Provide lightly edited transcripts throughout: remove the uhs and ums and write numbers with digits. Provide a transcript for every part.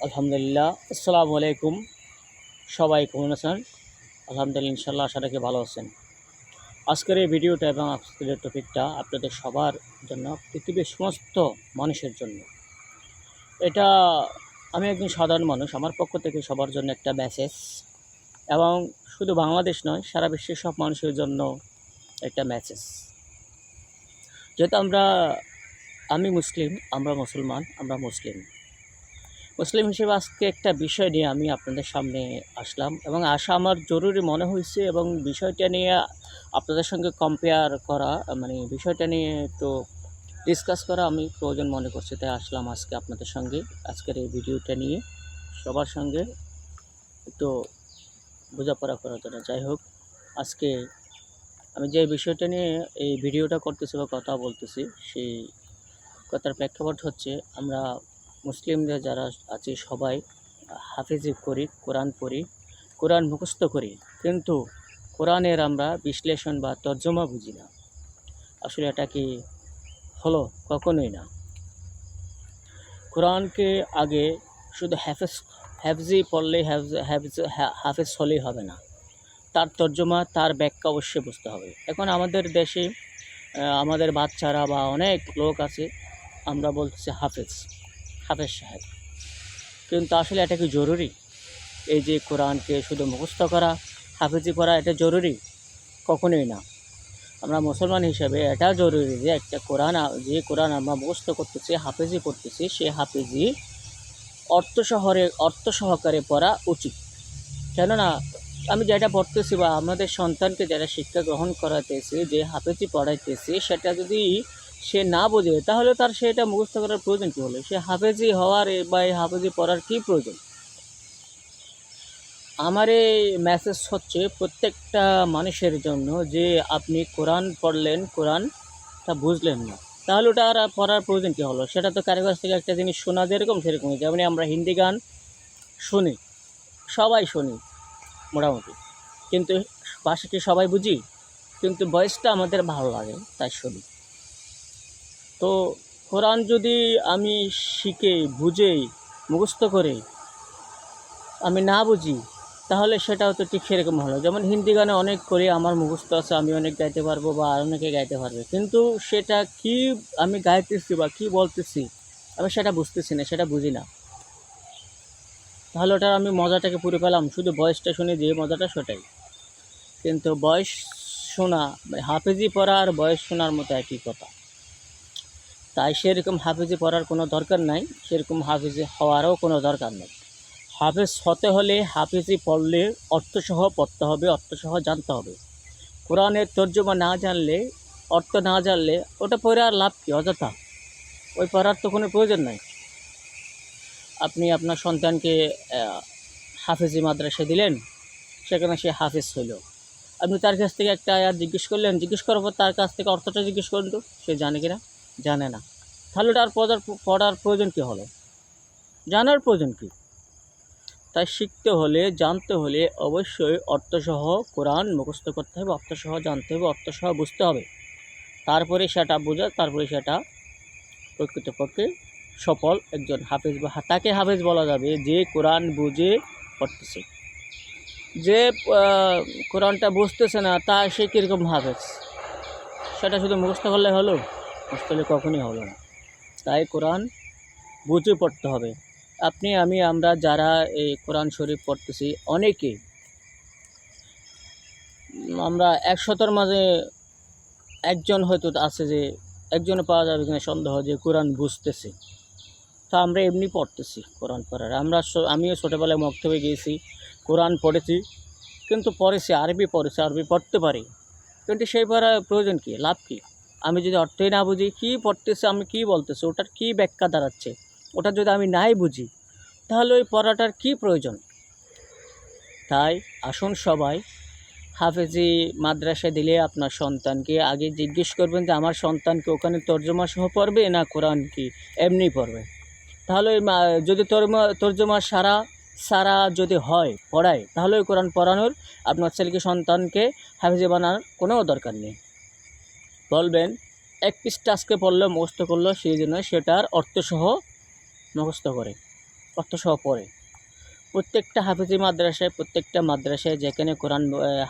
আলহামদুলিল্লাহ, আসসালামু আলাইকুম। সবাই কেমন আছেন? আলহামদুলিল্লাহ, ইনশাল্লাহ আশা রাখি ভালো আছেন। আজকের এই ভিডিওটা এবং আজকের টপিকটা আপনাদের সবার জন্য, পৃথিবীর সমস্ত মানুষের জন্য। এটা আমি একজন সাধারণ মানুষ, আমার পক্ষ থেকে সবার জন্য একটা মেসেজ, এবং শুধু বাংলাদেশ নয়, সারা বিশ্বের সব মানুষের জন্য একটা মেসেজ। যেহেতু আমি মুসলিম, আমরা মুসলমান, আমরা মুসলিম হিসেবে আজকে একটা বিষয় নিয়ে আমি আপনাদের সামনে আসলাম, এবং আসা আমার জরুরি মনে হয়েছে, এবং বিষয়টা নিয়ে আপনাদের সঙ্গে কম্পেয়ার করা, মানে বিষয়টা নিয়ে একটু ডিসকাস করা আমি প্রয়োজন মনে করছি। তাই আসলাম আজকে আপনাদের সঙ্গে আজকের এই ভিডিওটা নিয়ে সবার সঙ্গে একটু বোঝাপড়া করার জন্য। যাই হোক, আজকে আমি যে বিষয়টা নিয়ে এই ভিডিওটা করতেছি বা কথা বলতেছি, সেই কথার প্রেক্ষাপট হচ্ছে, আমরা মুসলিমদের যারা আছি সবাই হাফিজি করি, কোরআন পড়ি, কোরআন মুখস্থ করি, কিন্তু কোরআনের আমরা বিশ্লেষণ বা তর্জমা বুঝি না। আসলে এটা কি হলো? কখনোই না। কোরআনকে আগে শুধু হাফজি পড়লেই হাফেজ হলেই হবে না, তার তর্জমা, তার ব্যাখ্যা অবশ্যই বুঝতে হবে। এখন আমাদের দেশে আমাদের বাচ্চারা বা অনেক লোক আছে, আমরা বলতেছি হাফেজ সাহেব, কিন্তু আসলে এটা কি জরুরি? এই যে কোরআনকে শুধু মুখস্থ করা, হাফেজি পড়া, এটা জরুরি? কখনোই না। আমরা মুসলমান হিসেবে এটা জরুরি যে একটা কোরআন আমরা মুখস্থ করতেছি, হাফেজি পড়তেছি, সে হাফেজি অর্থ সহকারে পড়া উচিত। কেননা আমি যেটা পড়তেছি বা আমাদের সন্তানকে যারা শিক্ষা গ্রহণ করাতেছি, যে হাফেজি পড়াইতেছি, সেটা যদি সে না বোঝে, তাহলে তার সেটা মুখস্থ করার প্রয়োজন কী হলো? সে হাফেজি হওয়ার বা এই হাফেজি পড়ার কী প্রয়োজন? আমার এই মেসেজ হচ্ছে প্রত্যেকটা মানুষের জন্য, যে আপনি কোরআন পড়লেন, কোরআনটা বুঝলেন না, তাহলে ওটা আর পড়ার প্রয়োজন কী হলো? সেটা তো কারো কাছ থেকে একটা জিনিস শোনা যেরকম, সেরকমই। যেমন আমরা হিন্দি গান শুনি, সবাই শুনি মোটামুটি, কিন্তু ভাষাটি সবাই বুঝি, কিন্তু ভয়েসটা আমাদের ভালো লাগে তাই শুনি। তো কোরআন যদি আমি শিখে বুঝে মুখস্থ করে আমি না বুঝি, তাহলে সেটাও তো ঠিক সেরকম হলো। যেমন হিন্দি গানে অনেক করে আমার মুখস্থ আছে, আমি অনেক গাইতে পারবো বা অনেকে গাইতে পারবে, কিন্তু সেটা কি আমি গাইতেছি বা কি বলতেছি আমি সেটা বুঝতেছি না, সেটা বুঝি না। তাহলে ওটার আমি মজাটাকে পুরো পেলাম শুধু ভয়েসটা শুনে, যে মজাটা সেটাই। কিন্তু বয়স শোনা, হাফেজি পড়া আর বয়স শোনার মতো একই কথা। তাই সেরকম হাফেজি পড়ার কোনো দরকার নাই, সেরকম হাফেজি হওয়ারও কোনো দরকার নেই। হাফেজ হতে হলে হাফেজি পড়লে অর্থসহ পড়তে হবে, অর্থসহ জানতে হবে। কোরআনের তর্জমা না জানলে, অর্থ না জানলে, ওটা পড়ে আর লাভ কী? অযথা ওই পড়ার তো কোনো প্রয়োজন নাই। আপনি আপনার সন্তানকে হাফেজি মাদ্রাসায় দিলেন, সেখানে সে হাফেজ হইল, আপনি তার কাছ থেকে একটা আয়াত জিজ্ঞেস করলেন, জিজ্ঞেস করার পর তার কাছ থেকে অর্থটা জিজ্ঞেস করুন তো, সে জানে কি না? জানে না। তাহলে ওটা আর পড়ার প্রয়োজন কী হলো? জানার প্রয়োজন কী? তাই শিখতে হলে, জানতে হলে অবশ্যই অর্থসহ কোরআন মুখস্থ করতে হবে, অর্থসহ জানতে হবে, অর্থসহ বুঝতে হবে। তারপরে সেটা বোঝা, তারপরে সেটা প্রকৃতপক্ষে সফল একজন হাফেজ, বা তাকে হাফেজ বলা যাবে যে কোরআন বুঝে পড়তেছে। যে কোরআনটা বুঝতেছে না, তা সে কীরকম হাফেজ? সেটা শুধু মুখস্থ করলে হলো? মুখস্থ হলে কখনই হলো না। তাই কোরআন বুঝে পড়তে হবে। আপনি, আমরা যারা এই কোরআন শরীফ পড়তেছি, অনেকেই আমরা ১০০টার মাঝে একজন হয়তো আছে, যে একজনে পাওয়া যাবে কিনা সন্দেহ, যে কোরআন বুঝতেছে। তা আমরা এমনি পড়তেছি কোরআন পড়ার। আমিও ছোটোবেলায় মক্তবে গিয়েছি, কোরআন পড়েছি, কিন্তু আরবি পড়তে পারি, কিন্তু সেই পড়ার প্রয়োজন কী? লাভ কী? আমি যদি অর্থই না বুঝি, কী পড়তেছে, আমি কী বলতেছি, ওটার কী ব্যাখ্যা দাঁড়াচ্ছে, ওটা যদি আমি নাই বুঝি, তাহলে ওই পড়াটার কী প্রয়োজন? তাই আসুন সবাই, হাফেজি মাদ্রাসায় দিলে আপনার সন্তানকে আগে জিজ্ঞেস করবেন যে আমার সন্তানকে ওখানে তর্জমা সহ পড়বে না কোরআন কি এমনি পড়বে। তাহলে যদি তর্জমা সারা যদি হয় পড়ায়, তাহলে ওই কোরআন পড়ানোর আপনার ছেলেকে, সন্তানকে হাফেজি বানানোর কোনো দরকার নেই। বলবেন এক পৃষ্ঠা আজকে পড়লো, মুখস্থ করলো, সেই জন্য সেটার অর্থসহ মুখস্থ করে, অর্থসহ পড়ে। প্রত্যেকটা মাদ্রাসায় যেখানে কোরআন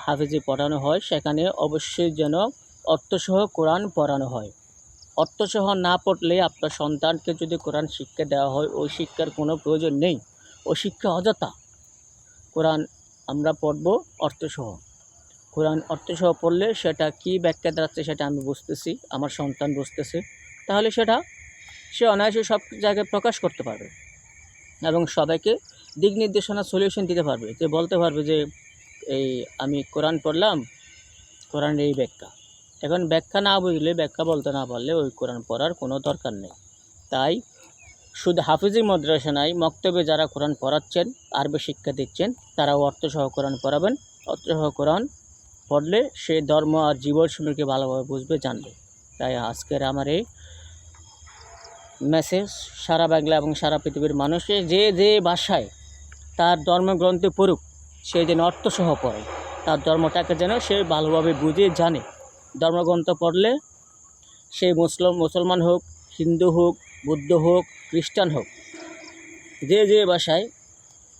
হাফেজি পড়ানো হয় সেখানে অবশ্যই যেন অর্থসহ কোরআন পড়ানো হয়। অর্থসহ না পড়লে আপনার সন্তানকে যদি কোরআন শিক্ষা দেওয়া হয়, ওই শিক্ষার কোনো প্রয়োজন নেই, ওই শিক্ষা অযথা। কোরআন আমরা পড়ব অর্থসহ। কোরআন অর্থসহ পড়লে সেটা কী ব্যাখ্যা দাঁড়াচ্ছে সেটা আমি বুঝতেছি, আমার সন্তান বুঝতেছে, তাহলে সেটা সে অনায়াসে সব জায়গায় প্রকাশ করতে পারবে এবং সবাইকে দিক নির্দেশনা সলিউশন দিতে পারবে, যে বলতে পারবে যে এই আমি কোরআন পড়লাম, কোরআনের এই ব্যাখ্যা। এখন ব্যাখ্যা না বুঝলে, ব্যাখ্যা বলতে না পারলে ওই কোরআন পড়ার কোনো দরকার নেই। তাই শুধু হাফিজি মাদ্রাসা নাই, মক্তবে যারা কোরআন পড়াচ্ছেন, আরবি শিক্ষা দিচ্ছেন, তারাও অর্থসহ কোরআন পড়াবেন। অর্থসহ কোরআন পড়লে সে ধর্ম আর জীবন সম্পর্কে ভালোভাবে বুঝবে, জানবে। তাই আজকের আমার এই মেসেজ সারা বাংলা এবং সারা পৃথিবীর মানুষে যে ভাষায় তার ধর্মগ্রন্থে পড়ুক, সে যেন অর্থসহ পড়ে, তার ধর্মটাকে যেন সে ভালোভাবে বুঝে জানে। ধর্মগ্রন্থ পড়লে সে মুসলমান হোক, হিন্দু হোক, বৌদ্ধ হোক, খ্রিস্টান হোক, যে ভাষায়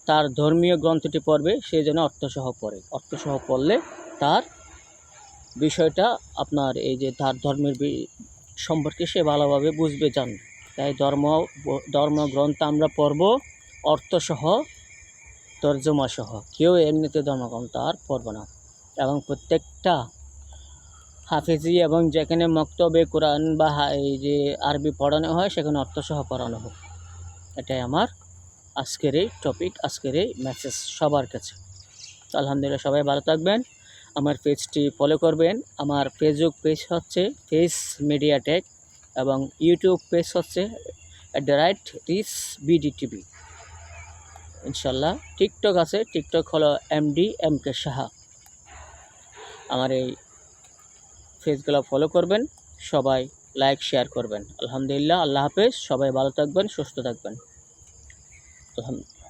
তার ধর্মীয় গ্রন্থটি পড়বে সে যেন অর্থসহ পড়ে। অর্থসহ পড়লে তার বিষয়টা আপনার এই যে তার ধর্মের সম্পর্কে সে ভালোভাবে বুঝবে, জানবে। তাই ধর্মগ্রন্থ আমরা পড়ব অর্থসহ, তর্জমাসহ। কেউ এমনিতে ধর্মগ্রন্থ আর পড়ব না। এবং প্রত্যেকটা হাফেজি এবং যেখানে মক্তবে কোরআন বা এই যে আরবি পড়ানো হয় সেখানে অর্থসহ পড়ানো হোক। এটাই আমার আজকের এই টপিক, আজকের এই মেসেজ সবার কাছে। আলহামদুলিল্লাহ, সবাই ভালো থাকবেন। আমার পেজটি ফলো করবেন। আমার ফেসবুক পেজ হচ্ছে ফেস মিডিয়া টেক এবং ইউটিউব পেজ হচ্ছে @রিস বিডি ইনশাল্লাহ। টিকটক আছে, টিকটক হলো MD সাহা। আমার এই পেজগুলো ফলো করবেন, সবাই লাইক শেয়ার করবেন। আলহামদুলিল্লাহ, আল্লাহ হাফেজ, সবাই ভালো থাকবেন, সুস্থ থাকবেন। আলহামদুলিল্লাহ।